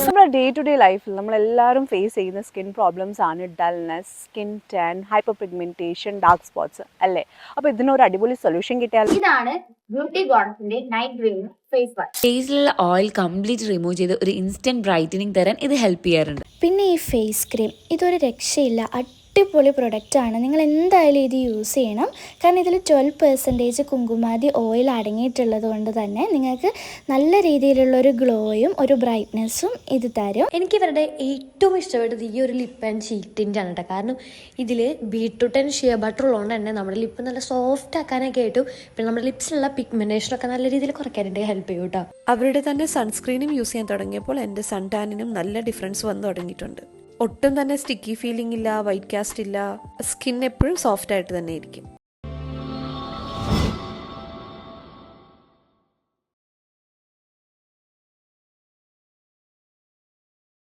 നമ്മുടെ day to day ലൈഫിൽ നമ്മളെല്ലാവരും ഫേസ് ചെയ്യുന്ന സ്കിൻ പ്രോബ്ലംസ് ആണ് dullness, skin tan, hyperpigmentation, dark spots അല്ലേ? അപ്പോൾ ഇതിനൊരു അടിപൊളി സൊല്യൂഷൻ കിട്ടിയാൽ ഇതാണ് ബ്യൂട്ടി ഗോഡ്സിന്റെ നൈറ്റ് ഗ്രീൻ ഫേസ് വാഷ്. ഫേസിലുള്ള ഓയിൽ കംപ്ലീറ്റ് റിമൂവ് ചെയ്ത് ഒരു ഇൻസ്റ്റന്റ് ബ്രൈറ്റനിങ് തരാൻ ഇത് ഹെൽപ്പ് ചെയ്യാറുണ്ട്. പിന്നെ ഈ ഫേസ് ക്രീം ഇതൊരു രക്ഷയില്ല, അടിപൊളി പ്രൊഡക്റ്റാണ്. നിങ്ങൾ എന്തായാലും ഇത് യൂസ് ചെയ്യണം. കാരണം ഇതിൽ 12% കുങ്കുമാതി ഓയിൽ അടങ്ങിയിട്ടുള്ളത് കൊണ്ട് തന്നെ നിങ്ങൾക്ക് നല്ല രീതിയിലുള്ള ഒരു ഗ്ലോയും ഒരു ബ്രൈറ്റ്നെസ്സും ഇത് തരും. എനിക്കിവരുടെ ഏറ്റവും ഇഷ്ടപ്പെട്ടത് ഈ ഒരു ലിപ്പ് ആൻഡ് ചീക്ക് ആണ് കേട്ടോ. കാരണം ഇതിൽ ബീട്രൂട്ട് ആൻഡ് ഷിയ ബട്ടർ ഉള്ളതുകൊണ്ട് തന്നെ നമ്മുടെ ലിപ്പ് നല്ല സോഫ്റ്റ് ആക്കാനൊക്കെ ആയിട്ടും പിന്നെ നമ്മുടെ ലിപ്സിലുള്ള പിഗ്മെന്റേഷനൊക്കെ നല്ല രീതിയിൽ കുറയ്ക്കാനായിട്ട് ഹെൽപ്പ് ചെയ്യും കേട്ടോ. അവരുടെ തന്നെ സൺസ്ക്രീനും യൂസ് ചെയ്യാൻ തുടങ്ങിയപ്പോൾ എൻ്റെ സൺ ടാനിനും നല്ല ഡിഫറൻസ് വന്നു തുടങ്ങിയിട്ടുണ്ട്. ഒട്ടും തന്നെ സ്റ്റിക്കി ഫീലിംഗ് ഇല്ല, വൈറ്റ് കാസ്റ്റ് ഇല്ല, സ്കിൻ എപ്പോഴും സോഫ്റ്റ് ആയിട്ട് തന്നെ ഇരിക്കും.